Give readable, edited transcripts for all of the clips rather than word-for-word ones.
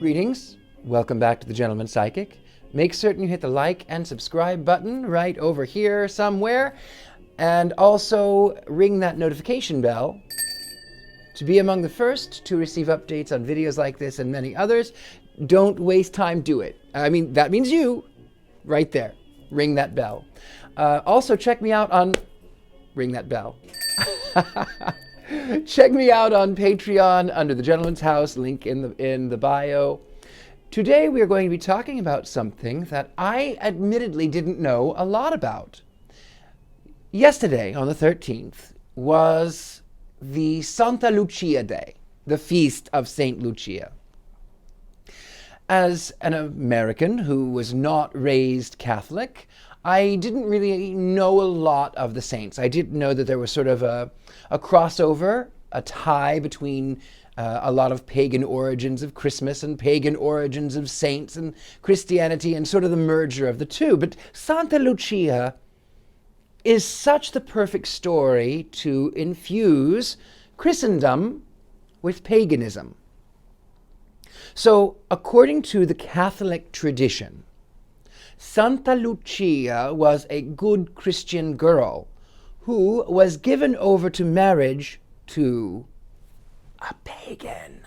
Greetings. Welcome back to the Gentleman Psychic. Make certain you hit the like and subscribe button right over here somewhere. And also ring that notification bell to be among the first to receive updates on videos like this and many others. Don't waste time, do it. I mean, that means you, right there. Ring that bell. Also, check me out on... Ring that bell. Check me out on Patreon under the Gentleman's House, link in the bio. Today we are going to be talking about something that I admittedly didn't know a lot about. Yesterday, on the 13th, was the Santa Lucia Day, the feast of Saint Lucia. As an American who was not raised Catholic, I didn't really know a lot of the saints. I did know that there was sort of a crossover, a tie between a lot of pagan origins of Christmas and pagan origins of saints and Christianity and sort of the merger of the two. But Santa Lucia is such the perfect story to infuse Christendom with paganism. So, according to the Catholic tradition, Santa Lucia was a good Christian girl who was given over to marriage to a pagan.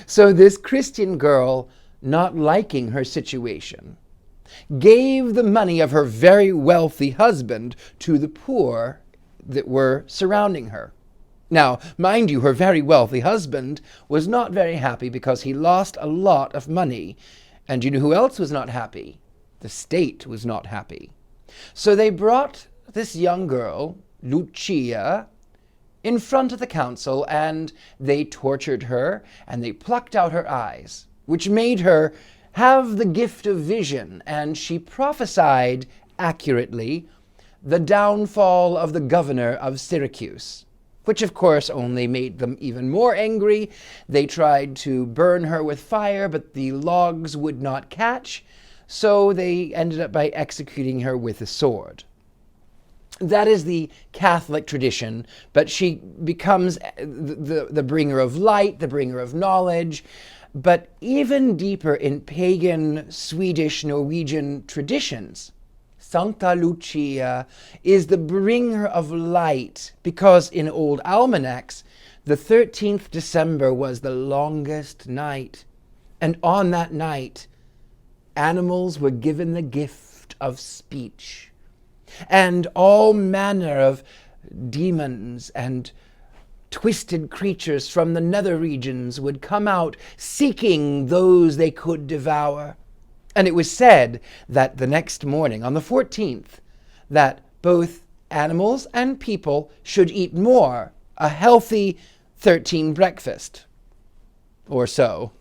So this Christian girl, not liking her situation, gave the money of her very wealthy husband to the poor that were surrounding her. Now, mind you, her very wealthy husband was not very happy because he lost a lot of money. And you know who else was not happy? The state was not happy. So they brought this young girl, Lucia, in front of the council, and they tortured her, and they plucked out her eyes, which made her have the gift of vision, and she prophesied accurately the downfall of the governor of Syracuse, which of course only made them even more angry. They tried to burn her with fire, but the logs would not catch, so they ended up by executing her with a sword. That is the Catholic tradition, but she becomes the bringer of light, the bringer of knowledge. But even deeper in pagan Swedish, Norwegian traditions, Santa Lucia is the bringer of light because in old almanacs, the 13th December was the longest night. And on that night, animals were given the gift of speech. And all manner of demons and twisted creatures from the nether regions would come out seeking those they could devour. And it was said that the next morning, on the 14th, that both animals and people should eat more, a healthy 13 breakfast, or so.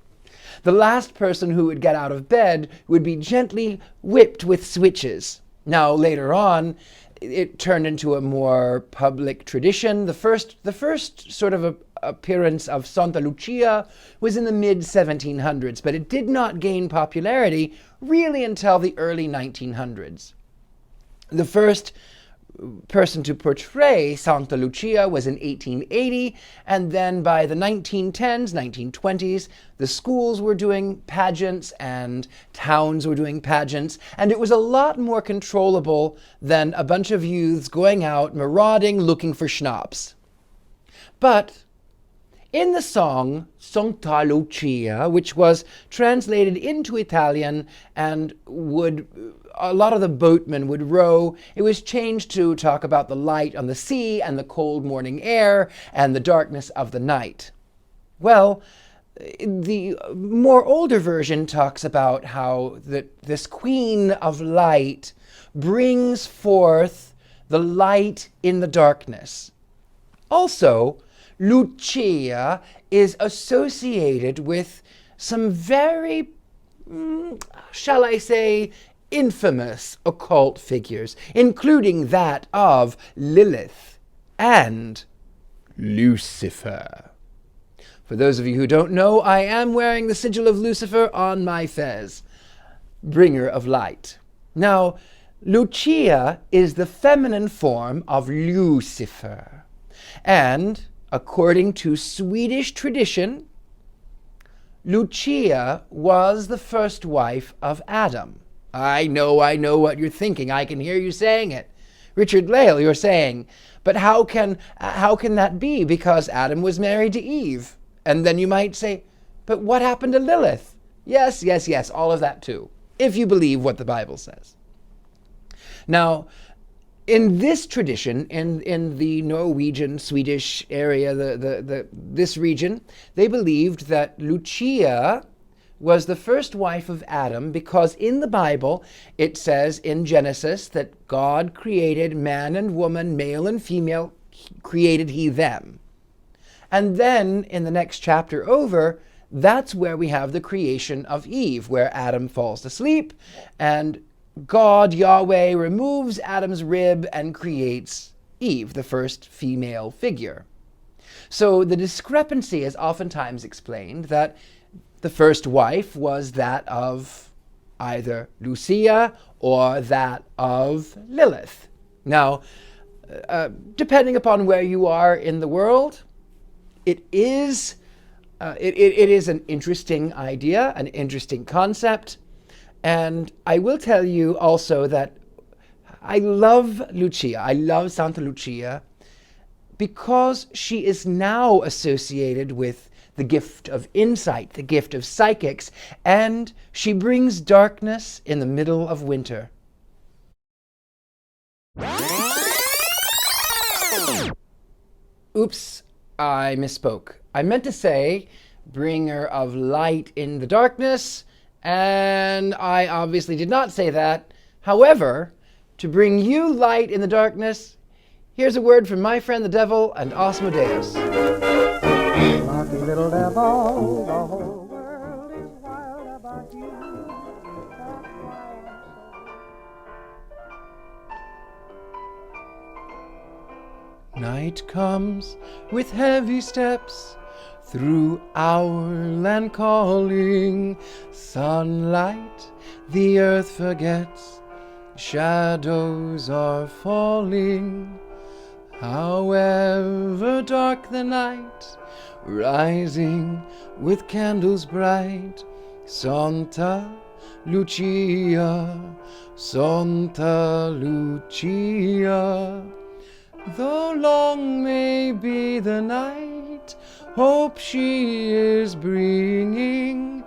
The last person who would get out of bed would be gently whipped with switches. Now, later on, it turned into a more public tradition. The first sort of appearance of Santa Lucia was in the mid-1700s, but it did not gain popularity really until the early 1900s. The first person to portray Santa Lucia was in 1880, and then by the 1910s, 1920s, the schools were doing pageants and towns were doing pageants, and it was a lot more controllable than a bunch of youths going out marauding looking for schnapps. But in the song Santa Lucia, which was translated into Italian and a lot of the boatmen would row, it was changed to talk about the light on the sea and the cold morning air and the darkness of the night. Well, the more older version talks about how this queen of light brings forth the light in the darkness. Also, Lucia is associated with some very, shall I say, infamous occult figures, including that of Lilith and Lucifer. For those of you who don't know, I am wearing the sigil of Lucifer on my fez, bringer of light. Now, Lucia is the feminine form of Lucifer, and according to Swedish tradition, Lucia was the first wife of Adam. I know what you're thinking. I can hear you saying it. Richard-Lael, you're saying, but how can that be? Because Adam was married to Eve. And then you might say, but what happened to Lilith? Yes, all of that too, if you believe what the Bible says. Now, in this tradition, in the Norwegian, Swedish area, this region, they believed that Lucia was the first wife of Adam because in the Bible it says in Genesis that God created man and woman, male and female, created he them. And then in the next chapter over, that's where we have the creation of Eve, where Adam falls asleep and God, Yahweh, removes Adam's rib and creates Eve, the first female figure. So the discrepancy is oftentimes explained that the first wife was that of either Lucia or that of Lilith. Now, depending upon where you are in the world, it is an interesting idea, an interesting concept. And I will tell you also that I love Lucia. I love Santa Lucia because she is now associated with the gift of insight, the gift of psychics, and she brings darkness in the middle of winter. Oops, I misspoke. I meant to say bringer of light in the darkness, and I obviously did not say that. However, to bring you light in the darkness, here's a word from my friend the devil and Asmodeus. Lucky little devil, the whole world is wild about you. That's why I'm so... Night comes with heavy steps through our land calling. Sunlight the earth forgets, shadows are falling. However dark the night, rising with candles bright, Santa Lucia, Santa Lucia. Though long may be the night, hope she is bringing.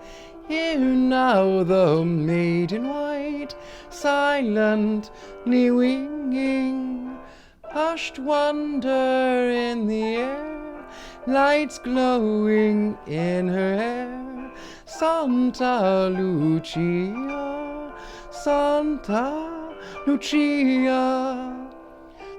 Hear now the maid in white, silently winging. Hushed wonder in the air, lights glowing in her hair. Santa Lucia, Santa Lucia.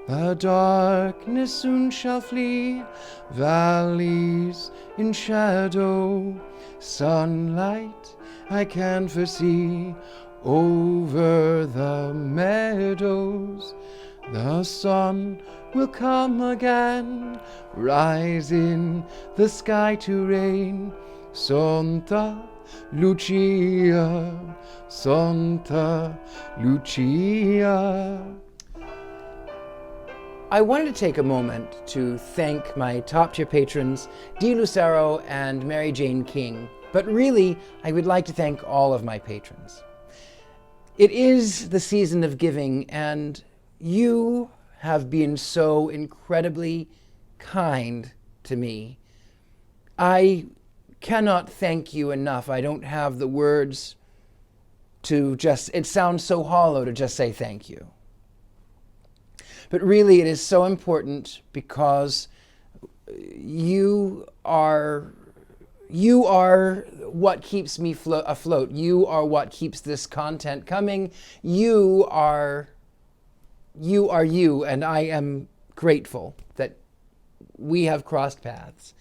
The darkness soon shall flee, valleys in shadow, sunlight I can foresee over the meadows. The sun will come again, rise in the sky to rain. Santa Lucia, Santa Lucia. I wanted to take a moment to thank my top-tier patrons, Dee Lucero and Mary Jane King, but really, I would like to thank all of my patrons. It is the season of giving, and you have been so incredibly kind to me. I cannot thank you enough. I don't have the words to just, it sounds so hollow to just say thank you. But really, it is so important because you are what keeps me afloat. You are what keeps this content coming. You are you, and I am grateful that we have crossed paths.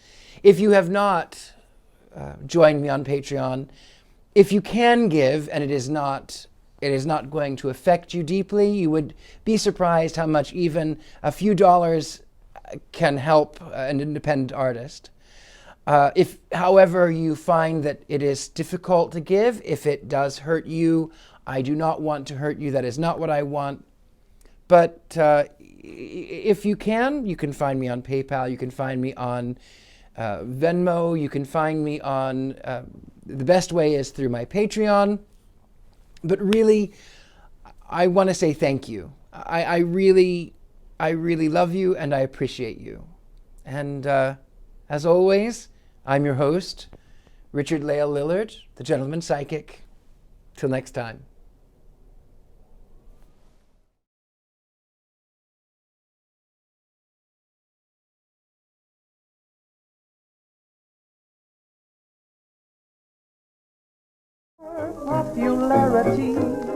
If you have not joined me on Patreon, if you can give, and it is not going to affect you deeply, you would be surprised how much even a few dollars can help an independent artist. If, however, you find that it is difficult to give, if it does hurt you, I do not want to hurt you. That is not what I want. But if you can find me on PayPal. You can find me on Venmo. You can find me on, the best way is through my Patreon. But really, I want to say thank you. I really love you and I appreciate you. And as always, I'm your host, Richard-Lael Lillard, the Gentleman Psychic. Till next time. Popularity